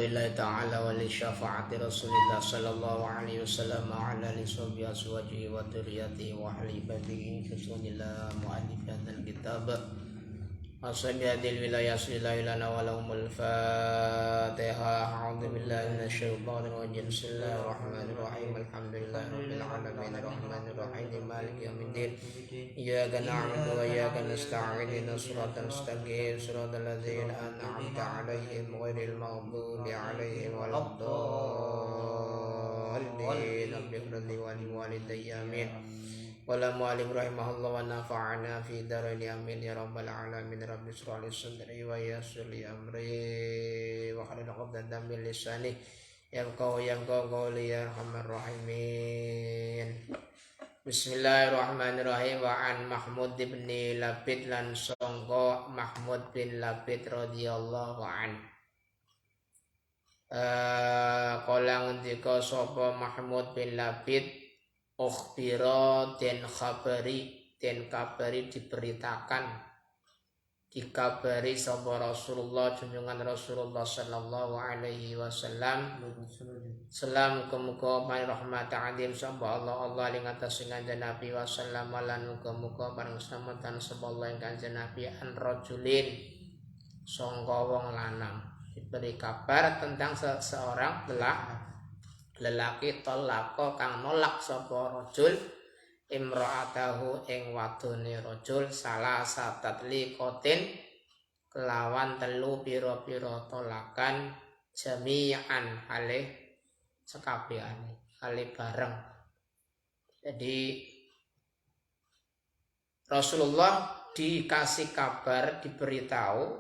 lillahi ta'ala wa li syafaati Rasulillah sallallahu alaihi wasallam ala li sahbihi azwajihi wa dzurriyyatihi wa ahli baitihi bismillah mu'allif hadzal kitab ashabi hadil wilayah sallallahu lana wa lahumul fatihah a'udzu billahi minasyaitonir rajim bismillahir rahmanir rahim alhamdulillahi rabbil alamin arrahmanir rahim maliki yaumiddin iyyaka na'budu wa iyyaka nasta'in ihdinas siratal mustaqim siratal ladzina an'amta 'alaihim ghairil maghdubi 'alaihim waladdallin rabbighfirli wa li walidayya amin wala mu'alim rahimahullah wa nafa'ana fi daraini amin ya rabbal alamin rabbi shrah li sadri wa yassir li amri wa hlul 'uqdatam min lisani yafqahu qawli ya arhamar rahimin. Bismillahirrahmanirrahim. Wa an Mahmud bin Labid lan sangka Mahmud bin Labid radhiyallahu an kala ngendika sapa Mahmud bin Labid ukhbira den kabari diberitakan dikabari sapa Rasulullah junjungan Rasulullah sallallahu alaihi wasallam salam muga-muga paring rahmat adim sapa Allah ing atas kanjeng Nabi wasallam lan muga-muga paring slametan sapa Allah ing kanjeng Nabi an rajulin sangka wong lanang diberi kabar tentang seseorang lelaki talaka kang nolak sapa rajul imra'atahu ing wadone rajul salah satatli kotin kelawan telu pira-pira tolakan jami'an halih sekabehane halih bareng. Jadi Rasulullah dikasih kabar, diberitahu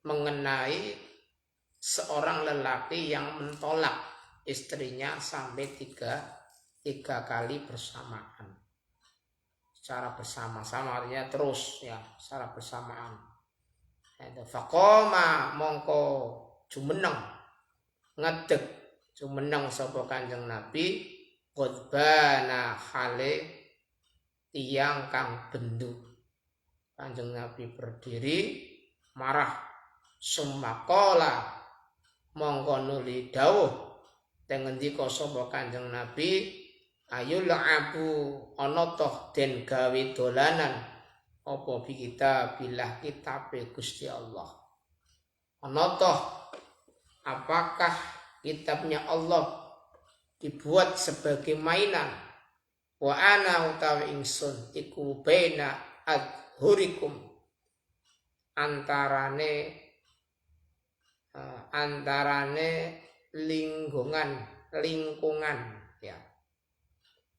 mengenai seorang lelaki yang mentolak istrinya sampai tiga kali bersamaan, secara bersama-sama, artinya terus ya, secara bersamaan. Faqoma mongko jumeneng ngedeg jumeneng sapa Kanjeng Nabi qodbana hale tiyang kang bendu. Kanjeng Nabi berdiri marah sumakola mongko nuli dawuh ngendika sapa Kanjeng Nabi ayul abu ana toh den gawe dolanan apa bi kita bilah kitabe Gusti Allah. Ana toh apakah kitabnya Allah dibuat sebagai mainan? Wa ana utawi ingsun iku baina adhurikum antarane lingkungan ya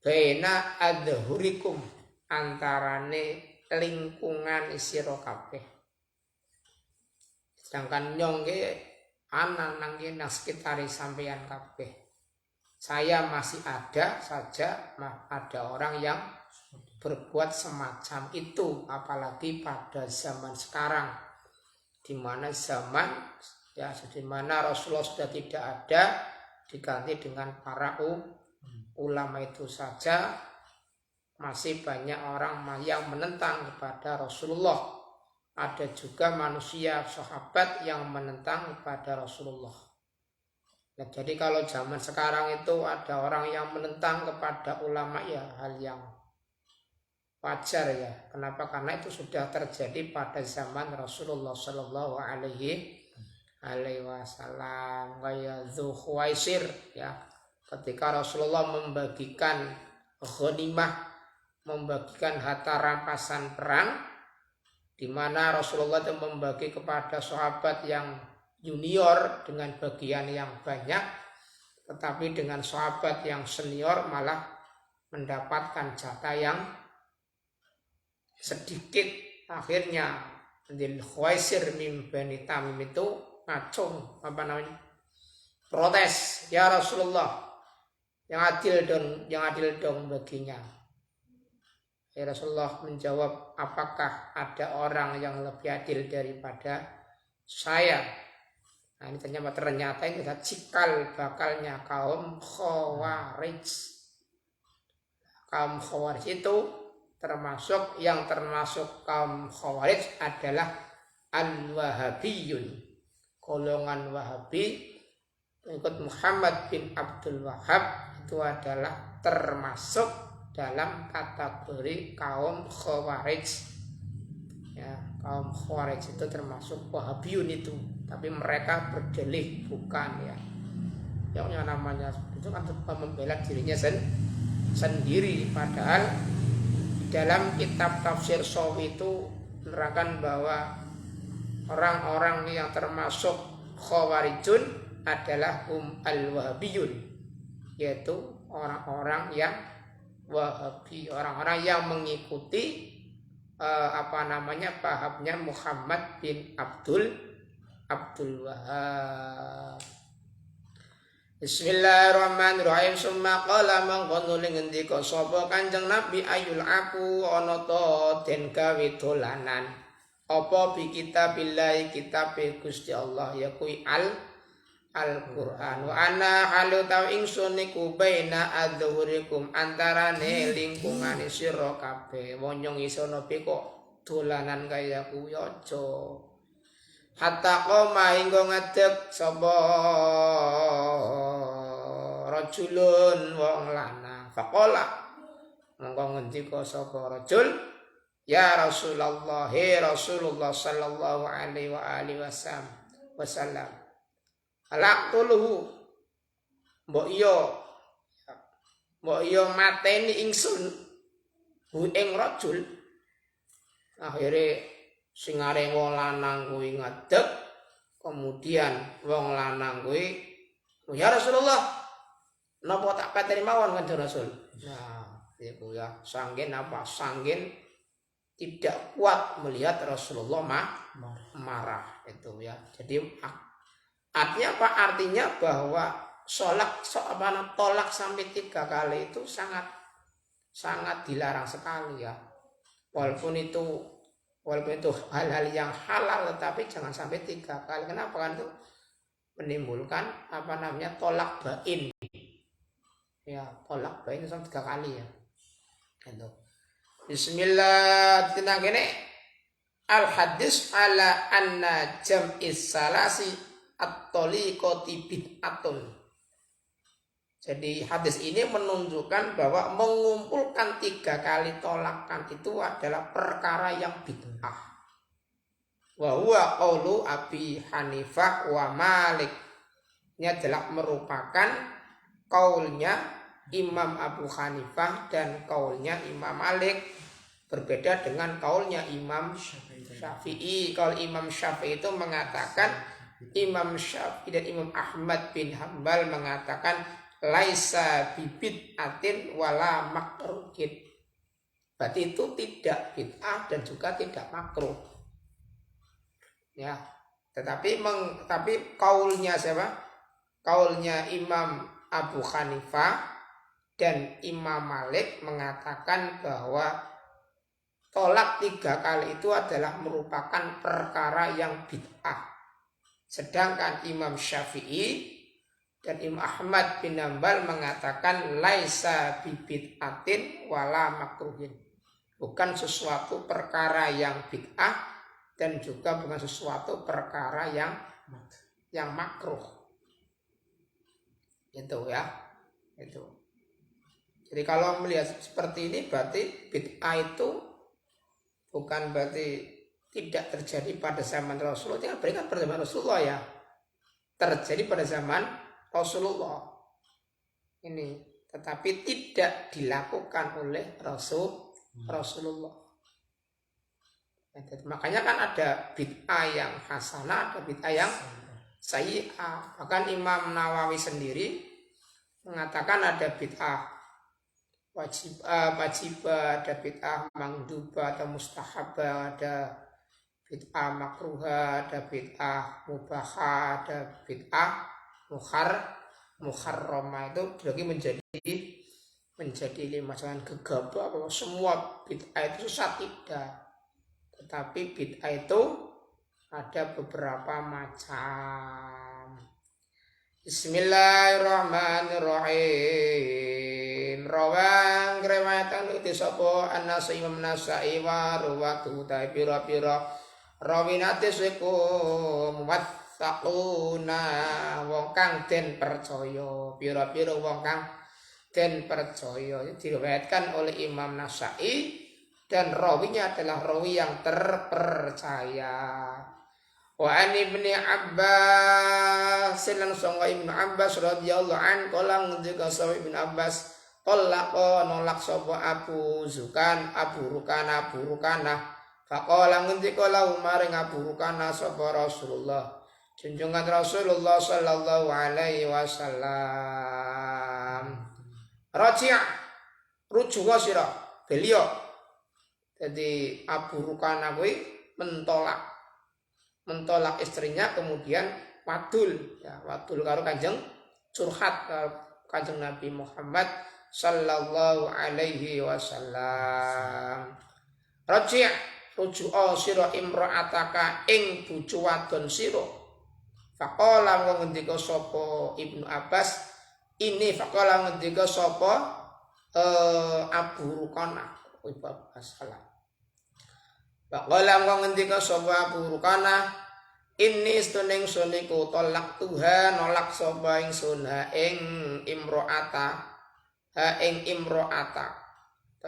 baina adhurikum antarane lingkungan sira kabeh. Sedangkan nyong ge ana nang sekitari sampeyan kabeh. Saya masih ada saja, ada orang yang berbuat semacam itu, apalagi pada zaman sekarang di mana Rasulullah sudah tidak ada, diganti dengan para ulama itu saja. Masih banyak orang yang menentang kepada Rasulullah. Ada juga manusia sahabat yang menentang kepada Rasulullah. Nah, jadi kalau zaman sekarang itu ada orang yang menentang kepada ulama, ya hal yang wajar ya. Kenapa? Karena itu sudah terjadi pada zaman Rasulullah Shallallahu Alaihi Wasallam. Kayak Dzulkhuwaisir ya, ketika Rasulullah membagikan ghanimah, membagikan harta rampasan perang, di mana Rasulullah itu membagi kepada sahabat yang junior dengan bagian yang banyak, tetapi dengan sahabat yang senior malah mendapatkan jatah yang sedikit. Akhirnya Dzulkhuwaisir min Bani Tamim itu ngacung, protes, ya Rasulullah, yang adil dong baginya. Ya Rasulullah menjawab, apakah ada orang yang lebih adil daripada saya? Nah, ini ternyata ini adalah cikal bakalnya kaum Khawarij. Kaum Khawarij itu termasuk kaum Khawarij adalah Al-Wahabiyun, golongan Wahabi pengikut Muhammad bin Abdul Wahhab itu adalah termasuk dalam kategori kaum Khawarij. Ya, kaum Khawarij itu termasuk Wahabiyun itu, tapi mereka berdalih bukan ya. Yang namanya itu kan membela dirinya sendiri, padahal dalam kitab tafsir Shawi itu menerangkan bahwa orang-orang yang termasuk Khawarijun adalah al-Wahabiyun, yaitu orang-orang yang Wahabi, orang-orang yang mengikuti pahamnya Muhammad bin Abdul Wahhab. Bismillahirrahmanirrahim. Summa qala mangkono ngendika sapa Kanjeng Nabi ayul aku ana ta den gawe dolanan apa bi kitabillah kitabe Gusti Allah ya kuwi Al-Qur'an wa ana halu taw ingsun niku baina adzhurikum antarane lingkungane sira kabeh wonyong isono kok dolanan kaya kuwi aja hatta qoma hingga ngadeg sapa rajulun wong lanang faqala monggo ngendika sapa rajul ya Rasulullah sallallahu alaihi wa alihi wasallam alaqtuluhu mbok iya mateni ingsun hu ing rajul. Akhire sing arep wong lanang kuwi ngadeg, kemudian wong lanang kuwi ya Rasulullah napa tak pateni mawon Kanjeng Rasul. Nah, iku ya sanggen tidak kuat melihat Rasulullah marah itu ya. Jadi artinya apa? Artinya bahwa tolak sampai 3 kali itu sangat dilarang sekali ya. Walaupun itu hal-hal yang halal, tetapi jangan sampai 3 kali. Kenapa? Kan itu menimbulkan tolak bain. Ya, tolak bain sampai 3 kali ya. Gitu. Bismillah, tenang gini. Al hadis ala anna jam'is salasi at-taliqati bid'atun. Jadi hadis ini menunjukkan bahwa mengumpulkan 3 kali tolakan itu adalah perkara yang bid'ah. Wa huwa qaulu Abi Hanifah wa Malik. Ini adalah merupakan kaulnya Imam Abu Hanifah dan kaulnya Imam Malik. Berbeda dengan kaulnya Imam Syafi'i. Kaul Imam Syafi'i itu mengatakan, Imam Syafi'i dan Imam Ahmad bin Hanbal mengatakan laisa bid'atin wala makruhin. Berarti itu tidak bid'ah dan juga tidak makruh. Ya, tetapi kaulnya siapa? Kaulnya Imam Abu Hanifah dan Imam Malik mengatakan bahwa tolak 3 kali itu adalah merupakan perkara yang bid'ah. Sedangkan Imam Syafi'i dan Imam Ahmad bin Hanbal mengatakan laisa bid'atin wala makruhin. Bukan sesuatu perkara yang bid'ah dan juga bukan sesuatu perkara yang makruh. Itu ya. Itu. Jadi kalau melihat seperti ini berarti bid'ah itu bukan berarti tidak terjadi pada zaman Rasulullah. Tidak berikan pada zaman Rasulullah ya. Terjadi pada zaman Rasulullah. Ini. Tetapi tidak dilakukan oleh Rasulullah. Makanya kan ada bid'ah yang hasanah, ada bid'ah yang sayyi'ah. Bahkan Imam Nawawi sendiri mengatakan ada bid'ah wajib, ada bid'ah mangdubah atau mustahabah, ada bid'ah makruhah, ada bid'ah mubahah, ada bid'ah muharramah. Itu bagi menjadi 5. Jangan gegabah bahwa semua bid'ah itu sesat, tidak. Tetapi bid'ah itu ada beberapa macam. Bismillahirrahmanirrahim. Rawang riwayatan itu sapa Anas Imam Nasa'i wa ruwatu ta pira-pira rawinate suku muttaquna wong kang den percaya, pira-pira wong kang den percaya. Diriwayatkan oleh Imam Nasa'i dan rawinya adalah rawi yang terpercaya. Wa an Ibnu Abbas langsung wa Ibnu Abbas radhiyallahu an qala ngendika sapa Ibnu Abbas talaqa nolak sapa Abu Rukana faqala ngendika lahu maring Abu Rukana sapa Rasulullah junjungan Rasulullah sallallahu alaihi wasallam raji' rujuk sira beliau. Jadi Abu Rukana kuwi mentolak istrinya, kemudian wadul karo Kanjeng curhat Kanjeng Nabi Muhammad sallallahu alaihi wasallam. Raji' rujuk sira imra'ataka ing bojo wadon sira. Faqala ngendika sapa Ibnu Abbas ini faqala ngendika sapa Abu Rukana salah. Faqala ngendika sapa Abu Rukana ini stuning suniku tolak Tuhan nolak sapa ingsun ing imro'ata atau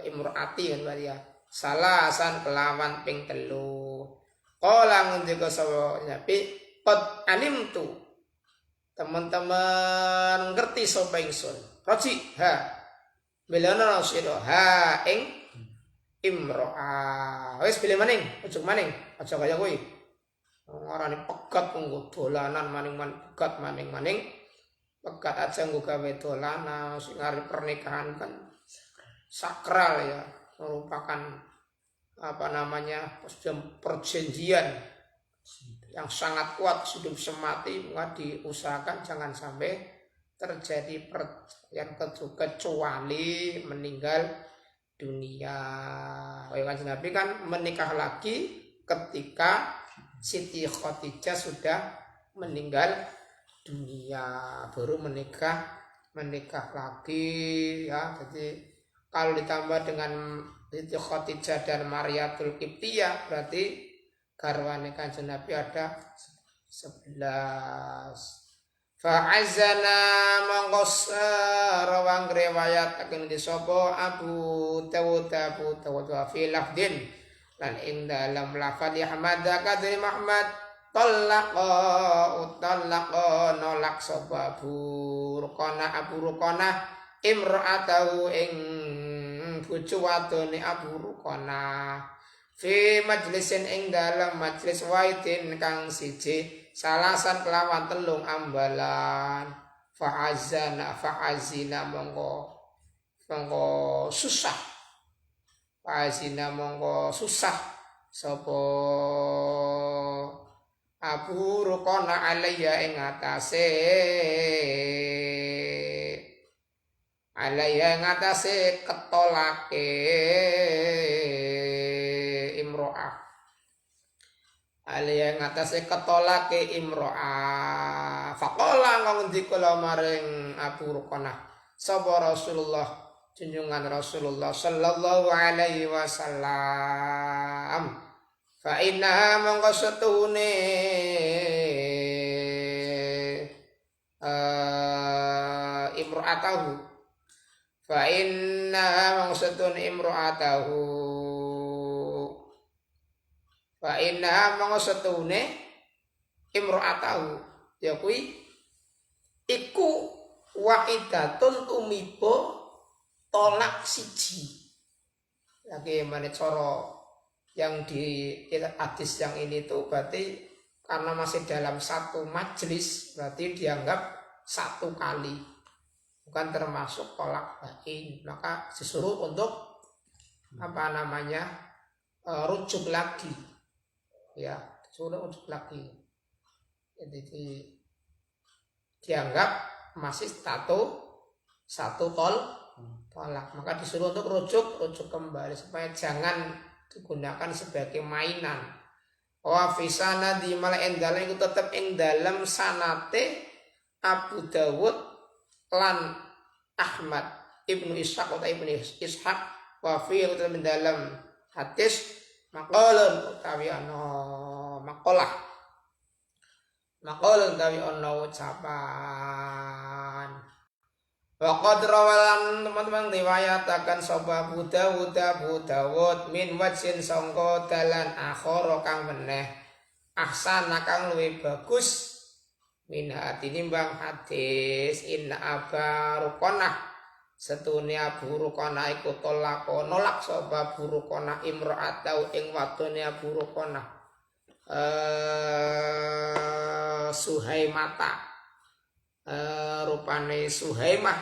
imro'ati kan ya salasan kelawan ping 3. Qala ngendika sapa Nabi qad alimtu teman-teman ngerti sapa ingsun raji belana sira ing imro'ah wis pilih maning aja kaya kowe ngarani pegat nggo dolanan maning pegat maning pegat aja nggo gawe dolanan sing arep pernikahan kan sakral ya, merupakan perjanjian yang sangat kuat hidup semati. Maka diusahakan jangan sampai terjadi yang kecuali meninggal dunia. Kanjeng Nabi kan menikah lagi ketika Siti Khadijah sudah meninggal dunia, baru menikah lagi ya. Jadi kalau ditambah dengan Siti Khadijah dan Mariatul Qibtiyah berarti garwane Kanjeng Nabi ada 11. Fa'azana mongkos rawang riwayat akan disopo Abu Dawud fi lafdin lan ing dalam lafal Ahmad kadri Muhammad talaqa nolak sapa Abu Rukana imra'atahu ing bojo wadone Abu Rukana fi majlisin ing dalam majlis waitin kang siji salasan kelawan 3 ambalan fa'azina mongko susah sapa Abu Rukana alaiya ing atase ketolake imro'ah alaiya ing atase ketolake imro'ah faqala ngendika maring Abu Rukana sapa Rasulullah junjungan Rasulullah sallallahu alaihi wasallam fa inna mongko setune imro'atahu fa inna mongko setune imro'atahu fa inna mongko setune imro'atahu ya kuwi iku wahidatun tumiba tolak siji. Lagi mana cara yang di hadis yang ini tuh berarti karena masih dalam satu majelis berarti dianggap 1 kali, bukan termasuk tolak bain. Maka disuruh untuk rujuk lagi, ya disuruh rujuk lagi. Jadi dianggap masih satu tolak, maka disuruh untuk rujuk kembali supaya jangan digunakan sebagai mainan. Wa fi sanadi mala endal iku tetep ing dalem sanate Abu Dawud lan Ahmad Ibnu Ishaq utawa Ibnu Ishaq wa fi tetep dalam hadis maqalun utawi ana maqalah maqaulun tawi ana ucapan. Waqad rawalan teman-teman riwayataken sapa Abu Dawud min wajhin sangka dalan akhara kang meneh ahsana kang luwih bagus min tinimbang hadis inna Aba Ruqanah setune Abu Ruqanah iku nolak sapa Abu Ruqanah imra'atau ing wadone Abu Ruqanah Suhaimata rupane Suhaimah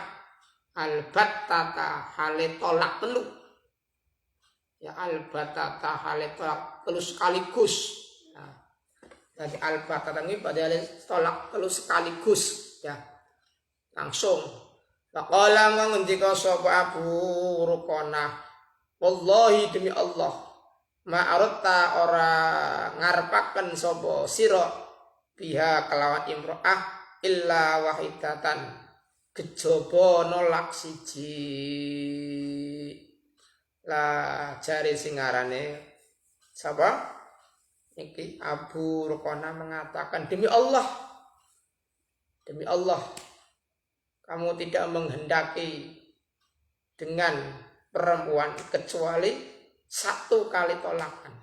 albattata hale tolak telu ya albattata hale tolak telu sekaligus. Nah, jadi albattata ini pada tolak telu sekaligus ya langsung. Faqala ngendika sapa Abu Ruqanah wallahi demi Allah ma'arata ora ngarepaken sapa sira biha kelawan imro'ah illa wahidatan kejaba nolak siji. Lah jari sing ngarane sapa iki Abu Ruqanah mengatakan demi Allah kamu tidak menghendaki dengan perempuan kecuali satu kali tolakan.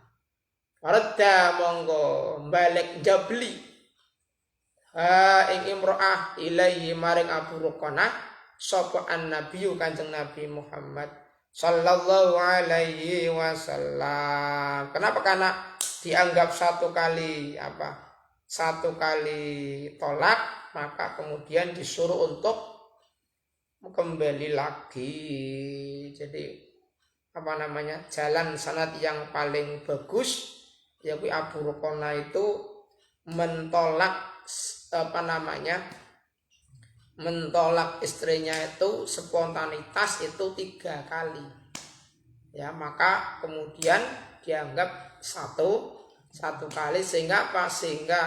Farada monggo balik jabli ing imro'ah ilaihi maring Abu Ruqanah sapa an-nabiyyu Kanjeng Nabi Muhammad sallallahu alaihi wasallam. Kenapa? Karena dianggap satu kali tolak, maka kemudian disuruh untuk kembali lagi. Jadi jalan sanad yang paling bagus yaitu Abu Ruqanah itu mentolak istrinya itu spontanitas itu 3 kali ya, maka kemudian dianggap satu kali sehingga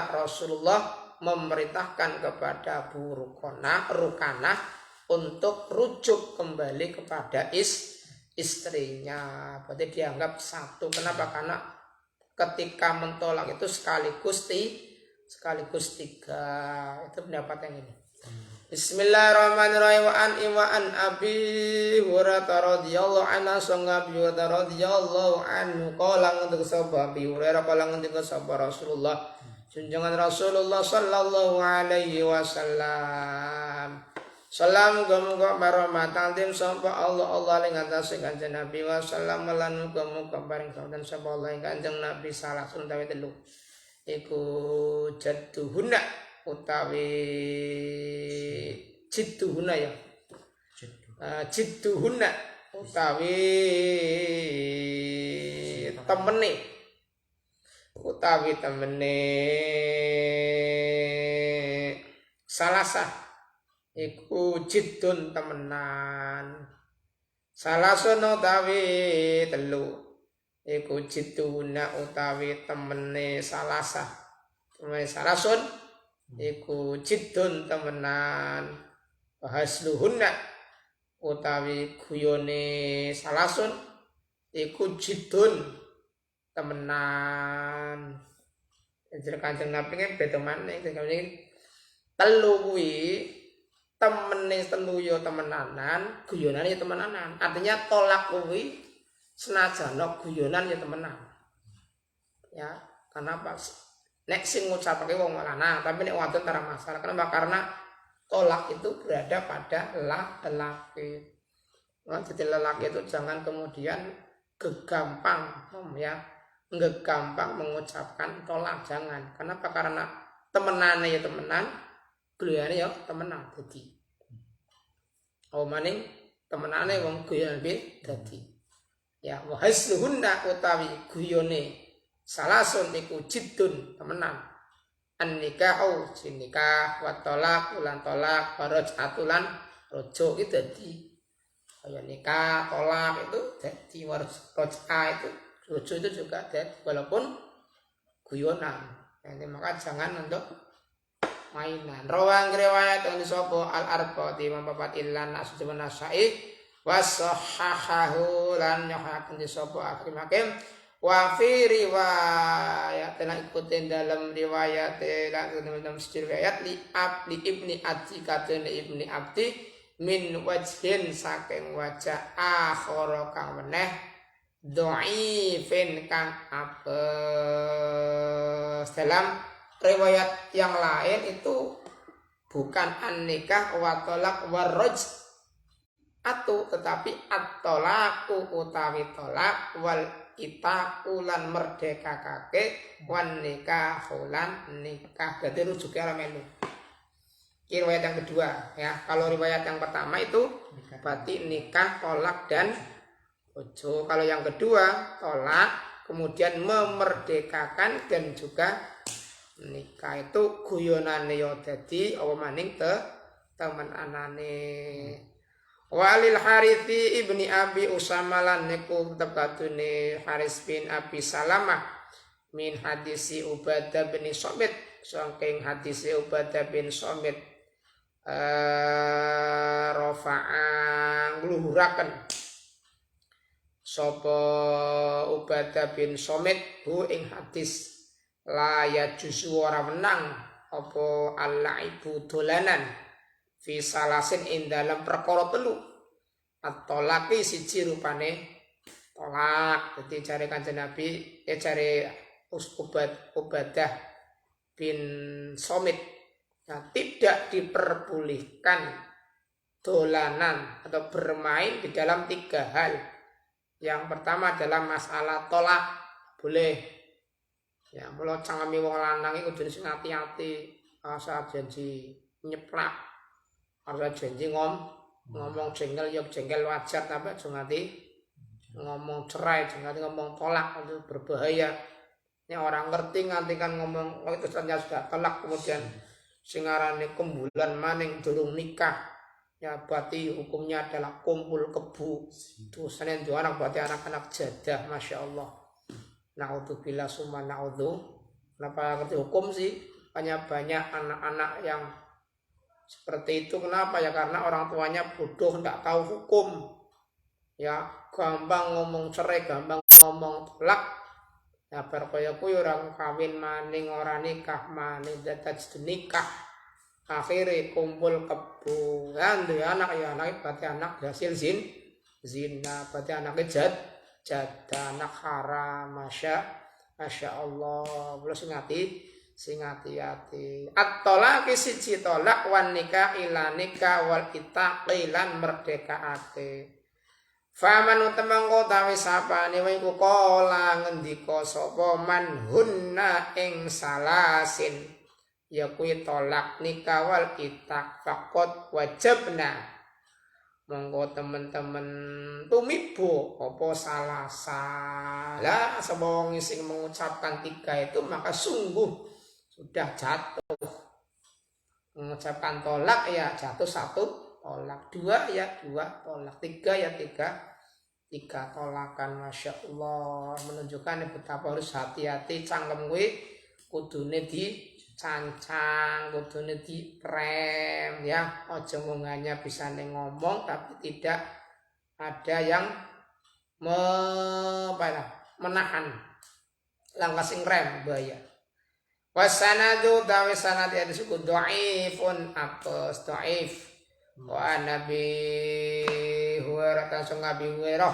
Rasulullah memerintahkan kepada Abu Ruqanah untuk rujuk kembali kepada istrinya. Berarti dianggap satu. Kenapa? Karena ketika mentolak itu sekaligus 3. Itu pendapat yang ini. Bismillahirrahmanirrahim. Wa an Abi Hurairah radhiyallahu anhu sangga Abi Hurairah radhiyallahu anhu qala ngendika sapa Abi Hurairah qala ngendika sapa Rasulullah junjungan Rasulullah sallallahu alaihi wasallam. Salam muga-muga marhamatan tim sapa Allah ing atase Kanjeng Nabi wasallam lan muga-muga paring sawan sapa Allah ing Kanjeng Nabi salah suntawi 3. Iku jadduhuna utawi jidduhuna ya. Jidduhuna utawi temene salasah iku jiddun temenan. Salasun utawi 3 iku jidduna utawi temene salasah. Temene salasun iku jiddun temenan. Hasluhunna utawi guyone salasun iku jiddun temenan. Jadi Kanjeng Nabi kan beda maneh iki 3 kuwi temene 3 yo temenanan, guyonane yo temenanan. Artinya tolak kuwi senajan guyonan ya temenan. Ya, kenapa? Nek sing ngucapake wong lanang, tapi nek wadon ora masalah. Kenapa? Karena tolak itu berada pada lelaki. Nah, jadi lelaki itu jangan kemudian gegampang mengucapkan tolak, jangan. Kenapa? Karena temenane ya temenan, guyone ya temenan dadi. Maning temenane wong guyon piye dadi. Ya wa hasluhunna utawi guyone salasun iku jiddun temenan. An-nikahu sinikah wa talaq ulan talaq waraj'atulan rojo itu dadi kaya nikah tolak itu dadi waraj'ah itu rojo itu juga dadi walaupun guyonan. Jadi maka jangan untuk mainan. Rawang riwayat yang disapa al-arba'ati Imam 4 illan Nasjun Nasai wa sahahahu lan nyahaken disapa Hakim Wa fi riwayat telah ikutin dalam riwayat dalam riwayat li ibni Abdi katene ibni Abdi min wajhin saking wajah akhara kang meneh dhaifin kang apes. Dalam riwayat yang lain itu bukan an-nikah wa tolak warraj atu tetapi at-tolaku utawi tolak wal itakulan merdeka kake wan nikah hulan nikah. Jadi rujuknya ramelu. Ini riwayat yang kedua ya. Kalau riwayat yang pertama itu berarti nikah, tolak dan bojo. Kalau yang kedua tolak kemudian memerdekakan dan juga nikah. Itu guyonane yo dadi apa maning temen anane. Walil Harithi ibni Abi Usama lan niku tepatune Haris bin Abi Salamah min hadisi Ubadah bin Somit saking hadisi Ubadah bin Somit rafa'an ngluhuraken sapa Ubadah bin Somit hu ing hadis la yajuzu ora menang apa al-laibu dolanan fi salasin ing dalam perkara telu at-tolaki siji rupane tolak. Jadi jare Kanjeng Nabi jare Ubadah bin Somit tidak diperbolehkan dolanan atau bermain di dalam tiga hal. Yang pertama adalah masalah tolak boleh ya, mulo cangemi wong lanang iku kudu sing ati-ati asa janji nyeplak. Harus janji ngomong jengkel ya jengkel wajar tapi aja nganti ngomong cerai, jangan nganti ngomong tolak, itu berbahaya. Ini orang ngerti nganti kan ngomong itu ternyata sudah tolak kemudian singarane kembulan maning durung nikah. Ya berarti hukumnya adalah kumpul kebu. Itu Senin dua anak berarti anak-anak jadah, masya Allah. Naudzubillah summa naudzu. Kenapa ngerti hukum sih? Banyak anak-anak yang seperti itu. Kenapa ya? Karena orang tuanya bodoh, tidak tahu hukum ya, gampang ngomong cerai, gampang ngomong tolak ya. Berkaya kuwi orang kawin maning ora nikah maning dadak nikah akhirnya kumpul kebu kan ya. Anak ya anak berarti anak hasil zina berarti anaknya jadah anak haram. Masya Allah. Belum sing hati-hati. At-tolaki siji tolak wan nikah ila nikah wal itaqi lan merdekaake. Faman utamangko tawi sapane wiku kala ngendika sapa man hunna ing salasin ya kuwi tolak nikah wal itaq faqat wajibna. Monggo teman-teman tumibo apa salah sapa wong sing mengucapkan tiga itu maka sungguh sudah jatuh. Mengucapkan tolak ya jatuh satu tolak, dua ya dua tolak, tiga ya tiga tolakan. Masya Allah, menunjukkan betapa harus hati-hati cangkem kuwi kudune dicancang, kudune direm ya. Aja ngomongnya bisa ngomong tapi tidak ada yang menahan langkah sing rem bahaya. Wasanadu dawe sanad ya disebut dhaifun apes dhaif. Wa Nabi Hurairah langsung Nabi Hurairah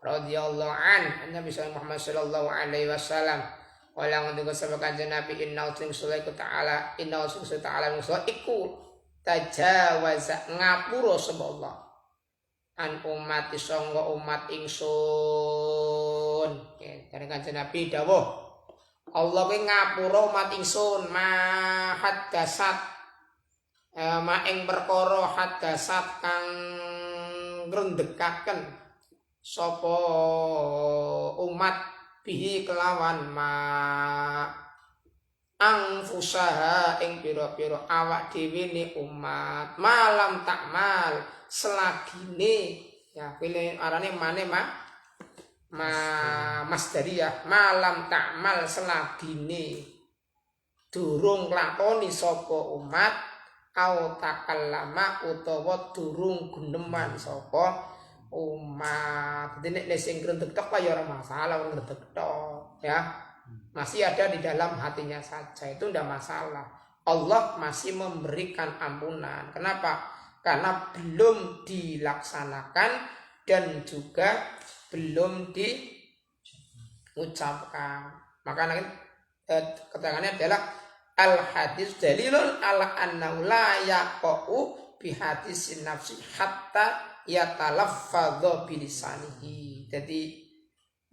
radhiyallahu an Nabi Muhammad sallallahu alaihi wasallam wala ngendika sapa Kanjeng Nabi inna sulaiku ta'ala inna sulaiku ta'ala iku tajawaza ngapura sapa Allah an umat sangga umat ingsun. Dari Kanjeng Nabi dawuh Allah kuwi ngapura umat ingsun mahat dasat maing perkara hadasat kang ngrendekaken sapa umat bihi kelawan ma angfusaha ing pira-pira awak dhewe ni umat malam takmal selagine ya pilih arane mane masdariyah malam takmal selagine durung lakoni sapa umat au takallama utawa durung guneman sapa umat. Jadi nek sing ngredeg tok ya ora masalah ngredeg tok ya. Masih ada di dalam hatinya saja, itu tidak masalah. Allah masih memberikan ampunan. Kenapa? Karena belum dilaksanakan dan juga belum diucapkan. Maka keterangannya adalah al hadis dalilun ala annahu la yaqau bi hadisin nafsi hatta yatalaffadhu bilisanihi. Jadi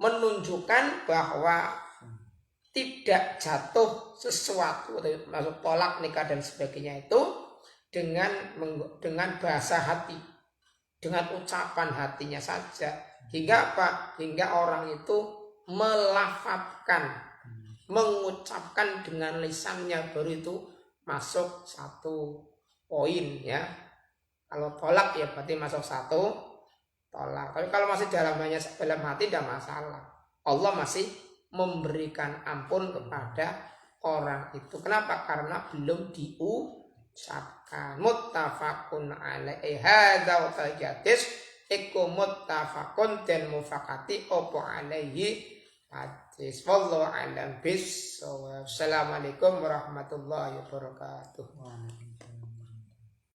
menunjukkan bahwa tidak jatuh sesuatu masuk tolak nikah dan sebagainya itu dengan bahasa hati, dengan ucapan hatinya saja. Hingga apa? Hingga orang itu melafadzkan, mengucapkan dengan lisannya, baru itu masuk satu poin ya. Kalau tolak ya berarti masuk satu tolak. Tapi kalau masih dalam hati tidak masalah. Allah masih memberikan ampun kepada orang itu. Kenapa? Karena belum diucapkan. Muttafaqun alaihi hadza wa tajadis iku muttafaqun dan mufakati opo alaihi hadis. Wallahu a'lam bissawab. Assalamualaikum warahmatullahi wabarakatuh.